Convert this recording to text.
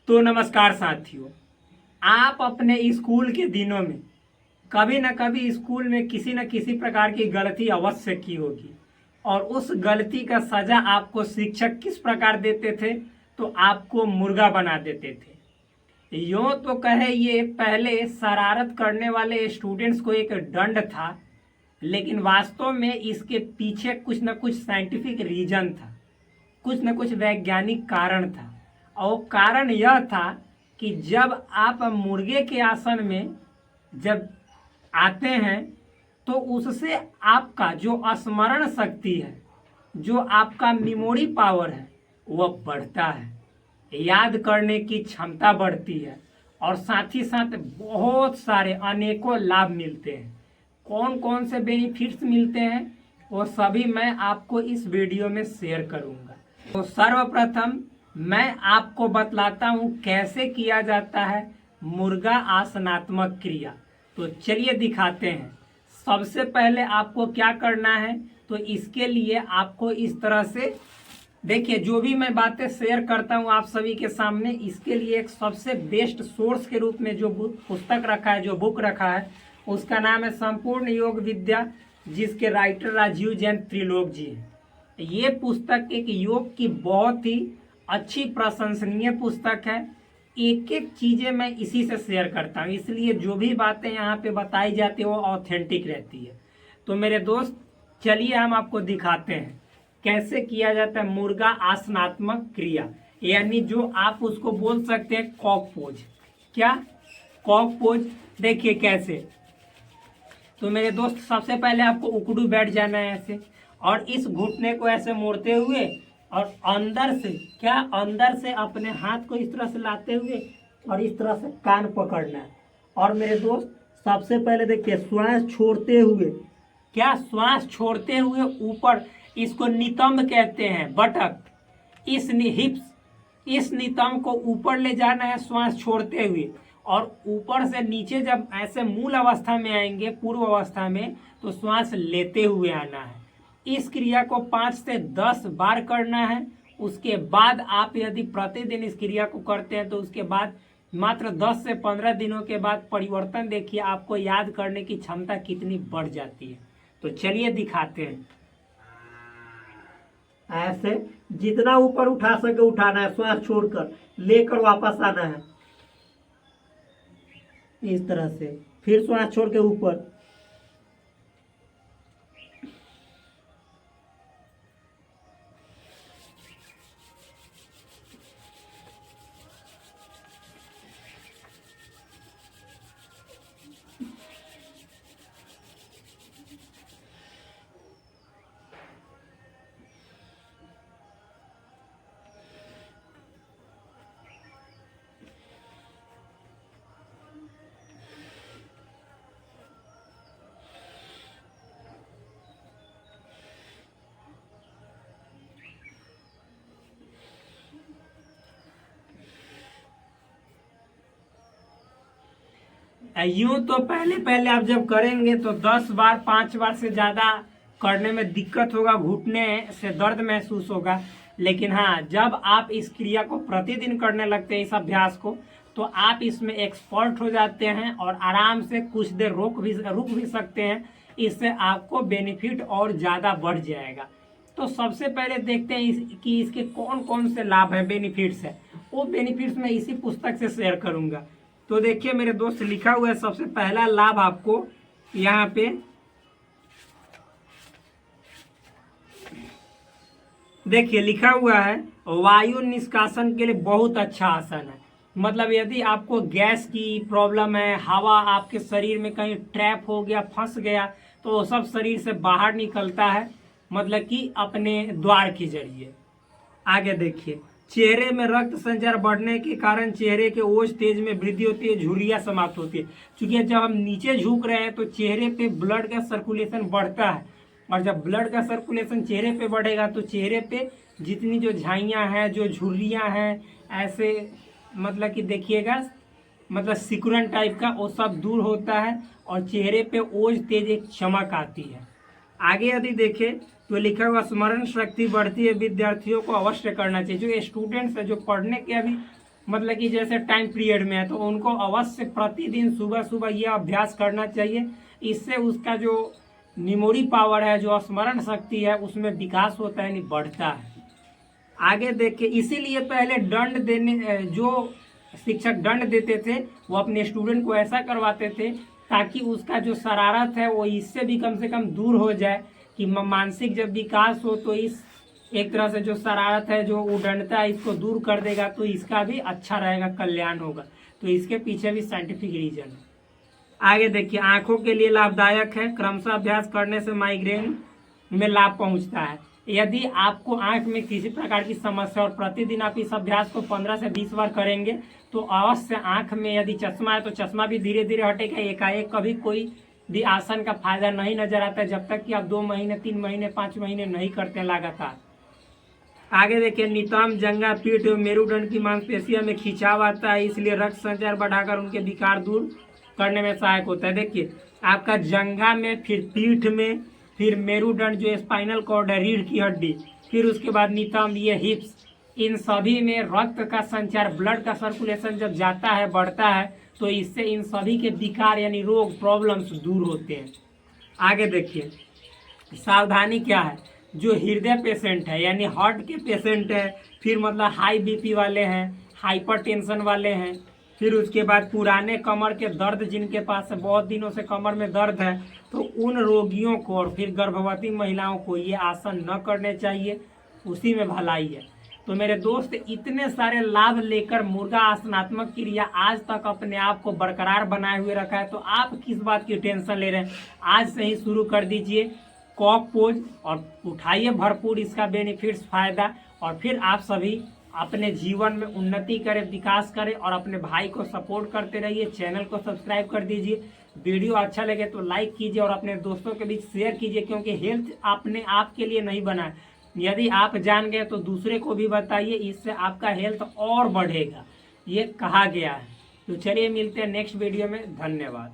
तो नमस्कार साथियों, आप अपने स्कूल के दिनों में कभी न कभी स्कूल में किसी न किसी प्रकार की गलती अवश्य की होगी और उस गलती का सजा आपको शिक्षक किस प्रकार देते थे? तो आपको मुर्गा बना देते थे। यूं तो कहे ये पहले शरारत करने वाले स्टूडेंट्स को एक दंड था, लेकिन वास्तव में इसके पीछे कुछ न कुछ साइंटिफिक रीजन था, कुछ न कुछ वैज्ञानिक कारण था। और कारण यह था कि जब आप मुर्गे के आसन में जब आते हैं तो उससे आपका जो स्मरण शक्ति है, जो आपका मेमोरी पावर है, वह बढ़ता है, याद करने की क्षमता बढ़ती है और साथ ही साथ बहुत सारे अनेकों लाभ मिलते हैं। कौन कौन से बेनिफिट्स मिलते हैं वो सभी मैं आपको इस वीडियो में शेयर करूंगा। तो सर्वप्रथम मैं आपको बतलाता हूं कैसे किया जाता है मुर्गा आसनात्मक क्रिया। तो चलिए दिखाते हैं। सबसे पहले आपको क्या करना है, तो इसके लिए आपको इस तरह से देखिए, जो भी मैं बातें शेयर करता हूं आप सभी के सामने, इसके लिए एक सबसे बेस्ट सोर्स के रूप में जो पुस्तक रखा है, जो बुक रखा है, उसका नाम है संपूर्ण योग विद्या, जिसके राइटर राजीव जैन त्रिलोक जी हैं। ये पुस्तक एक योग की बहुत ही अच्छी प्रशंसनीय पुस्तक है। एक एक चीजें मैं इसी से शेयर करता हूँ, इसलिए जो भी बातें यहाँ पे बताई जाती है वो ऑथेंटिक रहती है। तो मेरे दोस्त, चलिए हम आपको दिखाते हैं कैसे किया जाता है मुर्गा आसनात्मक क्रिया, यानी जो आप उसको बोल सकते हैं कॉक पोज। क्या? Cock pose. देखिए कैसे। तो मेरे दोस्त, सबसे पहले आपको उकड़ू बैठ जाना है ऐसे, और इस घुटने को ऐसे मोड़ते हुए और अंदर से अंदर से अपने हाथ को इस तरह से लाते हुए और इस तरह से कान पकड़ना है। और मेरे दोस्त, सबसे पहले देखिए, श्वास छोड़ते हुए, श्वास छोड़ते हुए ऊपर, इसको नितंब कहते हैं, बटक, हिप्स, इस नितंब को ऊपर ले जाना है श्वास छोड़ते हुए, और ऊपर से नीचे जब ऐसे मूल अवस्था में आएंगे, पूर्व अवस्था में, तो श्वास लेते हुए आना है। इस क्रिया को 5 से 10 बार करना है। उसके बाद आप यदि प्रतिदिन इस क्रिया को करते हैं तो उसके बाद मात्र 10 से 15 दिनों के बाद परिवर्तन देखिए, आपको याद करने की क्षमता कितनी बढ़ जाती है। तो चलिए दिखाते हैं। ऐसे जितना ऊपर उठा सके उठाना है, श्वास छोड़कर लेकर वापस आना है, इस तरह से। फिर श्वास छोड़ के ऊपर, यूं तो पहले पहले आप जब करेंगे तो 10 बार 5 बार से ज्यादा करने में दिक्कत होगा, घुटने से दर्द महसूस होगा। लेकिन हाँ, जब आप इस क्रिया को प्रतिदिन करने लगते हैं, इस अभ्यास को, तो आप इसमें एक्सपर्ट हो जाते हैं और आराम से कुछ देर रुक भी सकते हैं। इससे आपको बेनिफिट और ज्यादा बढ़ जाएगा। तो सबसे पहले देखते हैं कि इसके कौन कौन से लाभ हैं, बेनिफिट्स है। वो बेनिफिट्स मैं इसी पुस्तक से शेयर करूंगा। तो देखिए मेरे दोस्त, लिखा हुआ है सबसे पहला लाभ आपको यहाँ पे, देखिए लिखा हुआ है, वायु निष्कासन के लिए बहुत अच्छा आसन है। मतलब यदि आपको गैस की प्रॉब्लम है, हवा आपके शरीर में कहीं ट्रैप हो गया, फंस गया, तो वो सब शरीर से बाहर निकलता है, मतलब कि अपने द्वार के जरिए। आगे देखिए, चेहरे में रक्त संचार बढ़ने के कारण चेहरे के ओज तेज में वृद्धि होती है, झुर्रियां समाप्त होती है। क्योंकि जब हम नीचे झुक रहे हैं तो चेहरे पे ब्लड का सर्कुलेशन बढ़ता है, और जब ब्लड का सर्कुलेशन चेहरे पे बढ़ेगा तो चेहरे पे जितनी जो झाइयाँ हैं, जो झुर्रियां हैं, ऐसे मतलब कि देखिएगा, मतलब सिकुड़न टाइप का, वो सब दूर होता है और चेहरे पे ओज तेज एक चमक आती है। आगे यदि देखें तो लिखा हुआ, स्मरण शक्ति बढ़ती है, विद्यार्थियों को अवश्य करना चाहिए। जो स्टूडेंट्स है, जो पढ़ने के अभी मतलब कि जैसे टाइम पीरियड में है, तो उनको अवश्य प्रतिदिन सुबह सुबह ये अभ्यास करना चाहिए। इससे उसका जो मेमोरी पावर है, जो स्मरण शक्ति है, उसमें विकास होता है, यानी बढ़ता है। आगे देखिए, इसीलिए पहले दंड देने जो शिक्षक दंड देते थे वो अपने स्टूडेंट को ऐसा करवाते थे ताकि उसका जो शरारत है वो इससे भी कम से कम दूर हो जाए, कि मानसिक जब विकास हो तो इस एक तरह से जो शरारत है, जो उडंडता है, इसको दूर कर देगा तो इसका भी अच्छा रहेगा, कल्याण होगा। तो इसके पीछे भी साइंटिफिक रीजन है। आगे देखिए, आंखों के लिए लाभदायक है। क्रमशः अभ्यास करने से माइग्रेन में लाभ पहुंचता है। यदि आपको आंख में किसी प्रकार की समस्या और प्रतिदिन आप इस अभ्यास को 15 से 20 बार करेंगे तो अवश्य आंख में यदि चश्मा है तो चश्मा भी धीरे धीरे हटेगा। एकाएक कभी कोई भी आसन का फायदा नहीं नजर आता जब तक कि आप 2 महीने 3 महीने 5 महीने नहीं करते लगातार। आगे देखिए, नितंब, जंघा, पीठ एवं मेरुदंड की मांसपेशियों में खिंचाव आता है, इसलिए रक्त संचार बढ़ाकर उनके विकार दूर करने में सहायक होता है। देखिए, आपका जंघा में, फिर पीठ में, फिर मेरुदंड जो स्पाइनल कॉर्ड है, रीढ़ की हड्डी, फिर उसके बाद नितंब, ये हिप्स, इन सभी में रक्त का संचार, ब्लड का सर्कुलेशन जब जाता है, बढ़ता है, तो इससे इन सभी के विकार यानी रोग, प्रॉब्लम्स दूर होते हैं। आगे देखिए, सावधानी क्या है। जो हृदय पेशेंट है यानी हार्ट के पेशेंट है, फिर मतलब हाई बीपी वाले हैं, हाइपर टेंशन वाले हैं, फिर उसके बाद पुराने कमर के दर्द जिनके पास है, बहुत दिनों से कमर में दर्द है, तो उन रोगियों को और फिर गर्भवती महिलाओं को ये आसन न करने चाहिए, उसी में भलाई है। तो मेरे दोस्त, इतने सारे लाभ लेकर मुर्गा आसनात्मक क्रिया आज तक अपने आप को बरकरार बनाए हुए रखा है, तो आप किस बात की टेंशन ले रहे हैं। आज से ही शुरू कर दीजिए कॉक पोज और उठाइए भरपूर इसका बेनिफिट्स, फायदा, और फिर आप सभी अपने जीवन में उन्नति करें, विकास करें, और अपने भाई को सपोर्ट करते रहिए। चैनल को सब्सक्राइब कर दीजिए। वीडियो अच्छा लगे तो लाइक कीजिए और अपने दोस्तों के बीच शेयर कीजिए, क्योंकि हेल्थ अपने आप के लिए नहीं बना है। यदि आप जान गए तो दूसरे को भी बताइए, इससे आपका हेल्थ और बढ़ेगा, ये कहा गया है। तो चलिए मिलते हैं नेक्स्ट वीडियो में। धन्यवाद।